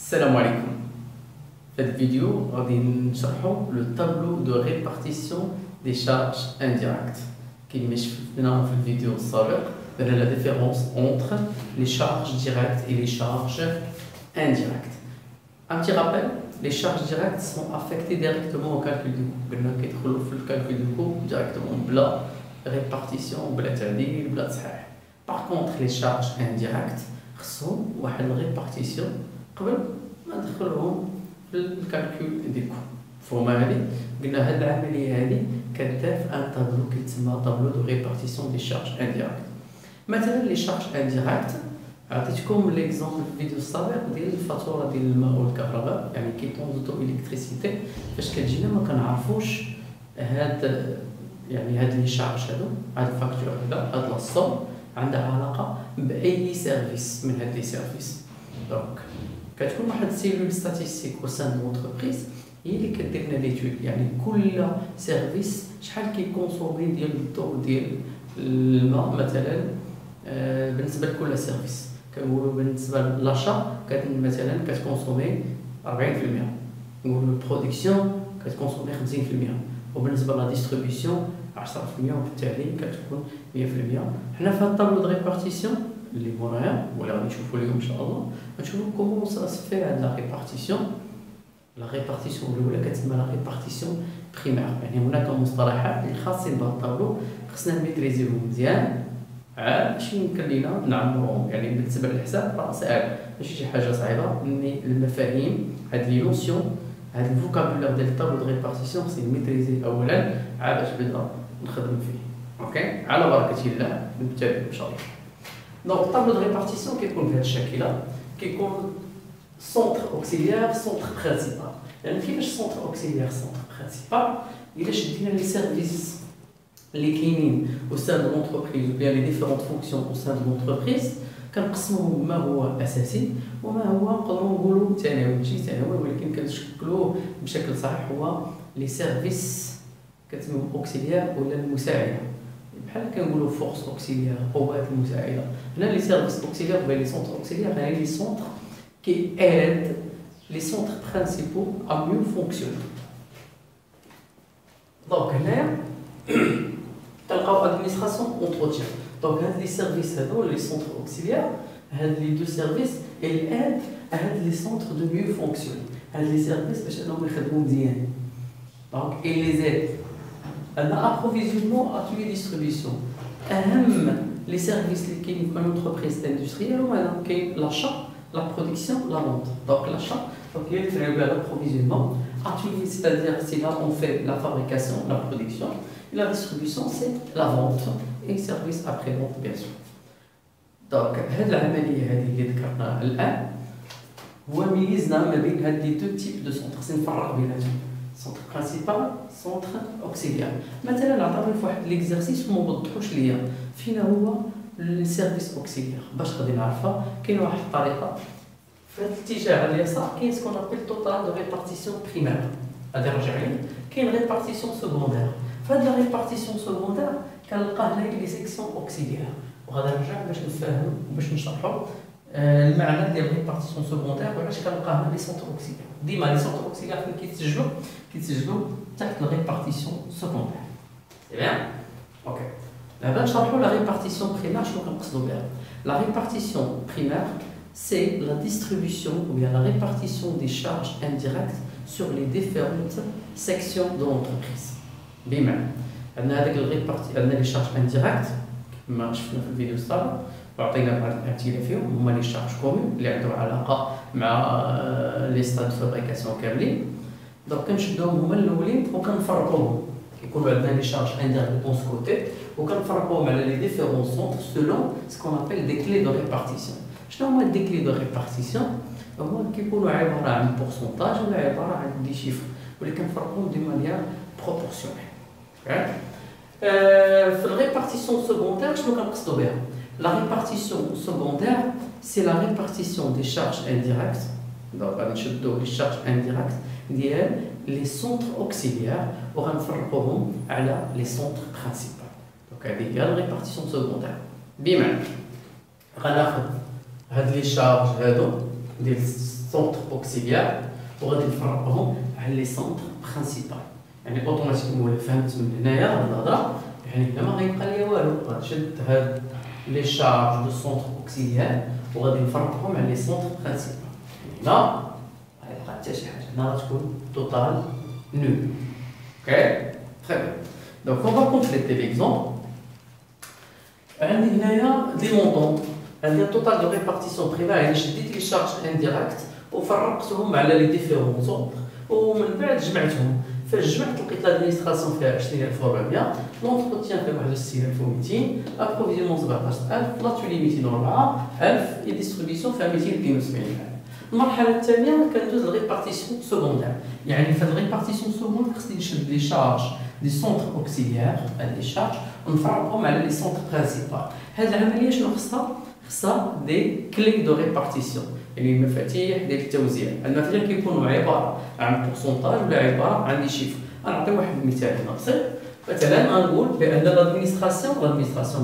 Salam alaikum. Cette vidéo, on va le tableau de répartition des charges indirectes. Qui met dans la vidéo la différence entre les charges directes et les charges indirectes. Un petit rappel, les charges directes sont affectées directement au calcul du coût. Le calcul du coût directement, bla répartition, bla tadil, bla tsahih. Par contre, les charges indirectes sont une répartition قبل ما ندخلهم في الكالكول دي كو فهما هادي قلنا هاد العمليه هادي كدار في ان طابلو كيتسمى طابلو دو ريبارتيسيون دي شارج انديريكت. مثلا لي شارج انديريكت عطيتكم ليكزومبل في الفيديو السابق ديال الفاتوره ديال الماء والكهرباء، يعني كيطون دو الكتريسيتي فاش كتجينا ما كنعرفوش هاد يعني هاد لي شارج هاد الفاكتور هاد لاصوم عندها علاقه باي سيرفيس من هاد لي سيرفيس. دونك كتكون واحد السيلول ستاتيستيك او سان دو لونتربريز هي اللي كدير لنا ليتود، يعني كل سيرفيس شحال كيكونسومي ديال الضوء ديال الماء مثلا بالنسبه لكل سيرفيس. كنقولوا بالنسبه للاشا مثلا كتكونسومي 40%، نقولوا البرودكسيون كتكونسومي 50%، وبالنسبه لا ديستريبيسيون 10%، وبالتالي كتكون 100%. حنا في هذا الطابلو دو ريبارتيسيون اللي مورايا ولا غادي نشوفوا اليوم ان شاء الله غنشوفوا كومون سا سفي هاد لا ريبارتيسيون. لا ريبارتيسيون الاولى كتسمى لا ريبارتيسيون بريمير، يعني هناك مصطلحات اللي خاصين بهذا الطابلو خصنا نميتريزيوهم مزيان باش يمكن لينا نعمروهم. يعني بالنسبه للحساب راه ساهل، ماشي شي حاجه صعيبه، مي المفاهيم هاد لي نوسيون هاد الفوكابولير ديال الطابلو دو ريبارتيسيون خصني نميتريزي اولا باش نبدا نخدم فيه. اوكي، على بركه الله نبتدئ ان شاء الله. Donc, le tableau de répartition qui est comme ça, qui est comme centre auxiliaire, centre principal. Et puis, le centre auxiliaire, centre principal, il est les services, les cliniques au sein de l'entreprise, ou bien les différentes fonctions au sein de l'entreprise, كنقسموهم ما هو اساسي وما هو نقدروا نقولوا ثانوي. ماشي ثانوي ولكن كنشكلوه بشكل صحيح هو لي سيرفيس كتسميهم اوكسيليير ولا المساعده، بحال كنقولوا فورس اوكسيليير قوات المساعده. هنا لي سيرفيس اوكسيليير ولا لي سونتر اوكسيليير هنا لي سونتر كي ايد لي سونتر برينسيبو ا ميو فونكسيون. دونك هنايا تلقاو ادمينستراسيون اونتروتيان. دونك هاد لي سيرفيس هادو لي سونتر اوكسيليير هاد لي دو سيرفيس ايد هاد لي سونتر دو ميو فونكسيون، هاد لي سيرفيس باش انهم يخدموا مزيان. دونك اي لي زيد un approvisionnement à tous les distributions. Les services qui sont une entreprise industrielle, l'achat, la production, la vente. Donc l'achat, il y a l'approvisionnement, c'est-à-dire si là on fait la fabrication, la production, et la distribution c'est la vente et service après-vente bien sûr. Donc هذه العملية هذه اللي ذكرناها الآن هو ميزنا ما بين هاد لي دو تيب دو سونتر، خصنا نفرق بيناتهم. سونتر برينسيبال سونتر اوكسيليير. مثلا عطاوني في واحد ليكزارسيس وما وضحوش ليا فين هو السيرفيس اوكسيليير. باش غادي نعرفها كاين واحد الطريقه في الاتجاه اليسار كاين سكون ابيل توتال دو ريبارتيسيون بريمير، غادي نرجع ليه. كاين ريبارتيسيون سكوندير، فهاد لا ريبارتيسيون سكوندير كنلقاه هنا لي سيكسيون اوكسيليير، وغادي نرجع باش نفهموا باش نشرحوا المعنى ديال ريبارتيسيون سكوندير وعلاش كنلقاه هنا لي سونتر اوكسيليير. ديما لي سونتر اوكسيليير فين كيتسجلوا تحت لا ريبارتيسيون سكوندير. سي بيان؟ اوكي. دابا نشرحوا لا ريبارتيسيون بريمير. شنو كنقصدوا بها؟ لا ريبارتيسيون بريمير سي لا ديستريبيسيون ou bien la répartition des charges indirectes sur les différentes sections de l'entreprise. بمعنى عندنا هذيك عندنا لي شارج انديريكت كما شفنا في الفيديو السابق وعطينا بعض الامثله فيهم. هما لي شارج كومون اللي عندهم علاقه مع لي ستاد فابريكاسيون كاملين. دونك كنشدوهم هما الاولين وكنفرقوهم، كيكونوا عندنا لي شارج انديريكت دون سكوتي وكنفرقوهم على لي ديفيرون سونتر سولون سكون ابل دي كلي دو ريبارتيسيون. شنو هما دي كلي دو ريبارتيسيون؟ هما كيكونوا عباره عن بورسونتاج ولا عباره عن دي شيفر ولكن كنفرقوهم دي مانيير بروبورسيونيل. في الريبارتيسيون سكوندير شنو كنقصدوا بها؟ La répartition secondaire, c'est la répartition des charges indirectes. Donc, on a les charges indirectes les centres auxiliaires pour faire les centres principaux. Donc, il y a la répartition secondaire. Bien, on a les charges des سونتر اوكسيليار وغادي نفرقهم على لي سونتر برينسيبال. يعني اوتوماتيكمون ولا فهمت من هنايا هاد الهضره، يعني هنا ما غيبقى ليا والو، غنشد هاد لي شارج دو سونتر اوكسيليار وغادي نفرقهم على لي سونتر برينسيبال. هنا ما غيبقى حتى شي حاجه، هنا غتكون توتال نول. اوكي تري بيان. دونك اون فا كومبليتي ليكزومبل. عندي هنايا دي مونطون، عندي توتال دو ريبارتيسيون بريمير، يعني شديت لي شارج انديريكت وفرقتهم على لي ديفيرون سونتر ومن بعد جمعتهم. فاش جمعت لقيت لادمينستراسيون فيها 20400، لونتروتيان فيها 61200، ابروفيزيونمون 17000، لاتولي 204000، اي ديستريبيسيون فيها 272000. المرحله الثانيه كندوز لريبارتيسيون سكوندير، يعني في الريبارتيسيون سكوندير خصني نشد لي شارج دي سونتر اوكسيليير، هاد لي شارج ونفرقهم على لي سونتر برينسيبال. هاد العمليه شنو خصها دي كليك دو ريبارتيسيون، يعني المفاتيح ديال التوزيع. المفاتيح كيكونوا عباره عن بورسونتاج ولا عباره عن لي شيفر. غنعطي واحد المثال هنا بسيط. مثلا غنقول بان لادمينستراسيون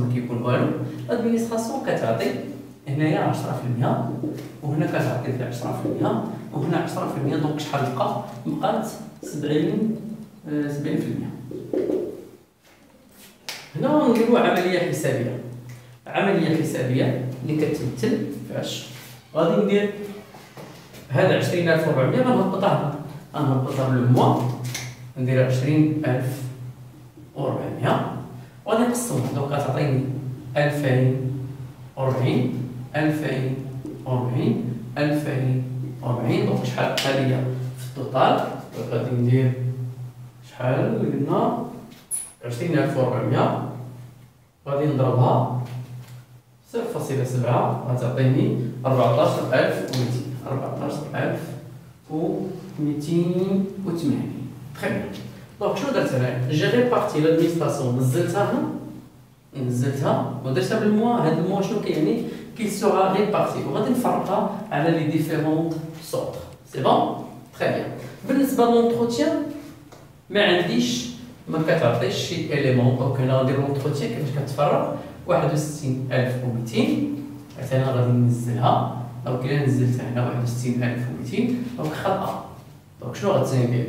ما كيكون والو، لادمينستراسيون كتعطي هنايا 10% وهنا كتعطي فيها 10% وهنا 10%، دونك شحال بقات 70%. هنا نديرو عمليه حسابيه اللي كتمثل فاش غادي ندير هاد 20400 غنهبطها بالموا، ندير 20400 وغادي نقسمهم. دونك غتعطيني 2040 2040 2040، دونك شحال بقى ليا في التوتال؟ غادي ندير شحال قلنا 20400 غادي نضربها 0.7 غتعطيني 14280. تري بيان. دونك شنو درت هنايا؟ جي ريبارتي لادمينستراسيون، نزلتها ودرتها بالموا. هاد الموا شنو كيعني؟ كي سورا ريبارتي وغادي نفرقها على لي ديفيرونت سونتر. سي بون؟ تري بيان. بالنسبه للونتروتيان ما عنديش، ما كتعطيش شي اليمون. دونك هنا غندير لونتروتيان كيفاش كتفرق 61200. مثلا غادي ننزلها، دونك الا نزلتها هنا 61200 دونك خطأ. دونك شنو غتساوي؟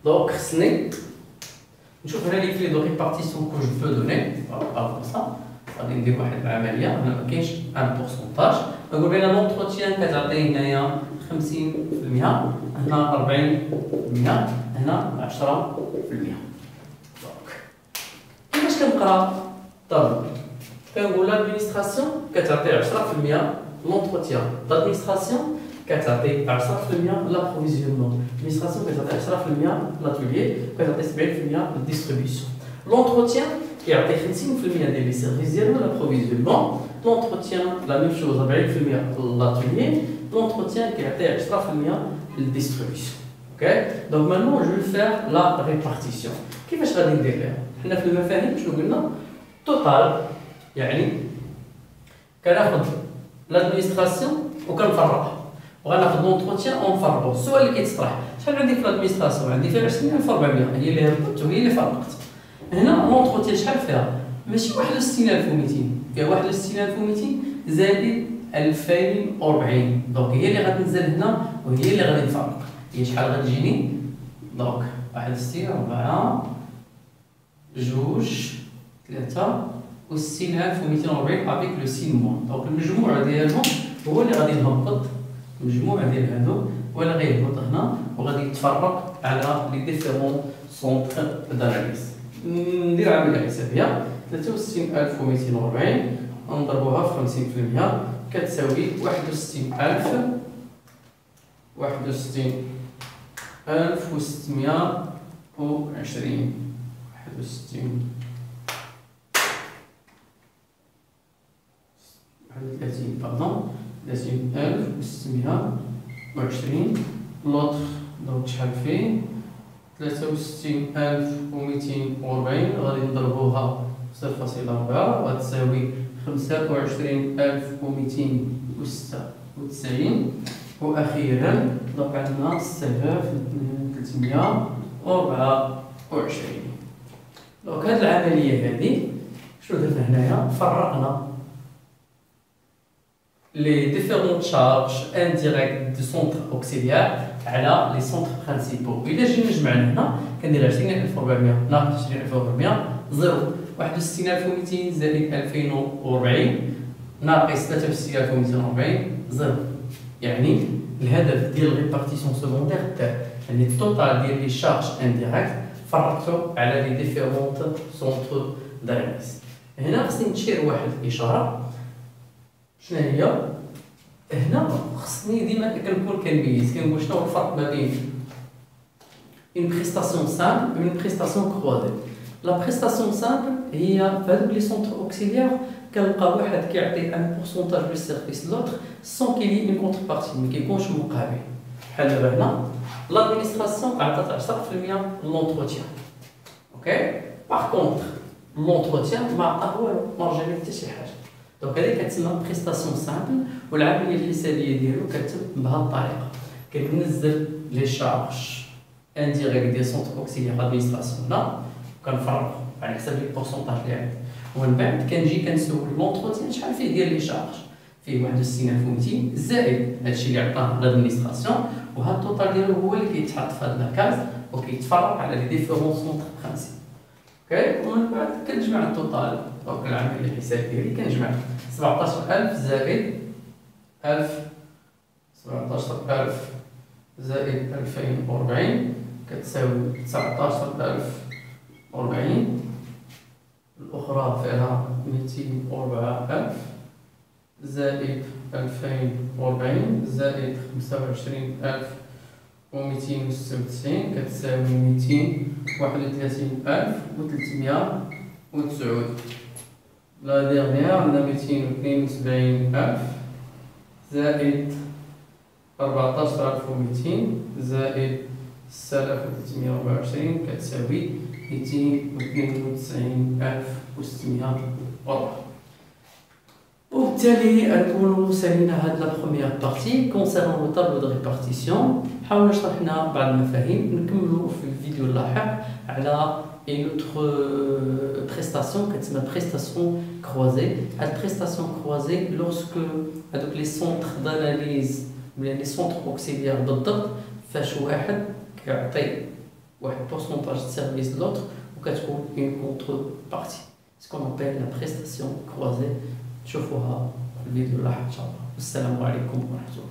دونك خصني نشوف هنا لي كلي دو ريبارتيسيون كو جو فو دوني كوم سا. غادي ندير واحد العمليه، هنا ما كاينش ان بورسونتاج. نقول بان لونتروتيان كتعطي هنايا 50%، هنا 40%، هنا 10%. دونك كيفاش كنقرا طب؟ كنقول لادمينستراسيون كتعطي 10%، لونتروتيان لادمينستراسيون كتعطي 10%، لابروفيزيونمون لادمينستراسيون كتعطي 10%، لاتوليي كتعطي 70% للديستريبيسيون. لونتروتيان كيعطي 50% ديال لي سيرفيس ديالو، لابروفيزيونمون لونتروتيان لا ميم شوز 40% لاتوليي، لونتروتيان كيعطي 10% للديستريبيسيون. اوكي دونك مانون جو فير لا ريبارتيسيون. كيفاش غادي ندير ليها؟ حنا في المفاهيم شنو قلنا؟ توتال، يعني كناخذ لادمينستراسيون وكنفرقها، وغناخذ لونتروتيان ونفرقو. السؤال اللي كيتطرح شحال عندي في لادمينستراسيون؟ عندي فيها 20400 هي اللي هبطت وهي اللي فرقت. هنا لونتروتيان شحال فيها؟ ماشي 61200، فيها 61200 زائد 2040، دونك هي اللي غتنزل هنا وهي اللي غادي نفرق. هي شحال غتجيني؟ دونك 61 4 2 3 و61240 افيك لو سين موان. دونك المجموع ديالهم هو اللي غادي نهبط، المجموع ديال هادو هو اللي غيهبط هنا وغادي يتفرق على لي ديفيرون سونتر داناليز. ندير عمليه حسابيه 63240 نضربوها في 50% كتساوي 61620. 30 باردون 30620. لوطر دونك شحال فيه؟ 63240 غادي نضربوها في 0.4 غتساوي 25296. واخيرا دونك عندنا 6324. دونك هاد العمليه هادي شنو درنا هنايا؟ فرقنا les différentes charges indirectes du centre auxiliaire على les centres principaux. إلا جينا نجمع هنا كندير 20400 ناقص 20400 0 61200 زائد 2040 ناقص 63240 0. يعني الهدف ديال الريبارتيسيون سكوندير تاع يعني التوتال ديال لي شارج انديريكت فرقته على لي ديفيرونت سونتر داناليز. هنا خصني نشير واحد الاشاره. شنو هي؟ هنا خصني ديما كنكون كنميز كنقول شنو هو الفرق ما بين اون بريستاسيون سامبل و اون بريستاسيون كروازي. لا بريستاسيون سامبل هي فهادوك لي سونتر اوكسيليير كنلقى واحد كيعطي ان بورسونتاج دو سيرفيس لوطر سون كيلي اون كونتر بارتي ما كيكونش مقابل. بحال دابا هنا لادمينستراسيون عطات 10% لونتروتيان. اوكي باغ كونتر لونتروتيان ما عطاه والو ما رجع ليه حتى شي حاجه. دونك هذه كتسمى بريستاسيون سامبل والعمليه الحسابيه ديالو كتتم بهذه الطريقه. كننزل لي شارج انديريكت ديال سونتر اوكسيليير ادمينستراسيون هنا كنفرقو على حساب لي بورسونتاج اللي عندي ومن بعد كنجي كنسول لونتروتيان شحال فيه ديال لي شارج فيه 61200 زائد هادشي اللي عطاه لادمينستراسيون وهذا التوتال ديالو هو اللي كيتحط في هذا المركز وكيتفرق على لي ديفيرون سونتر برانسيب. اوكي ومن بعد كنجمع التوتال دونك العمليه الحسابيه ديالي كنجمع 17000 زائد 1000 17000 زائد 2040 كتساوي 19040 الأخرى فيها 204000 زائد 2040 زائد 25296 كتساوي 231309. لا ديرنيير عندنا 272000 زائد 14200 زائد 6324 كتساوي 292604. وبالتالي نكونوا سالينا هاد لا بروميير بارتي كونسيرون لو طابلو دو ريبارتيسيون. حاولنا شرحنا بعض المفاهيم نكملوا في الفيديو اللاحق على une autre prestation كتسمى prestation croisée. هاد prestation croisée lorsque هادوك لي centres d'analyse ولا لي centres auxiliaires بالضبط فاش واحد كيعطي واحد بورسونتاج de service de l'autre وكتكون une contrepartie. ce qu'on appelle la prestation croisée. تشوفوها في الفيديو اللاحق ان شاء الله. والسلام عليكم ورحمه الله.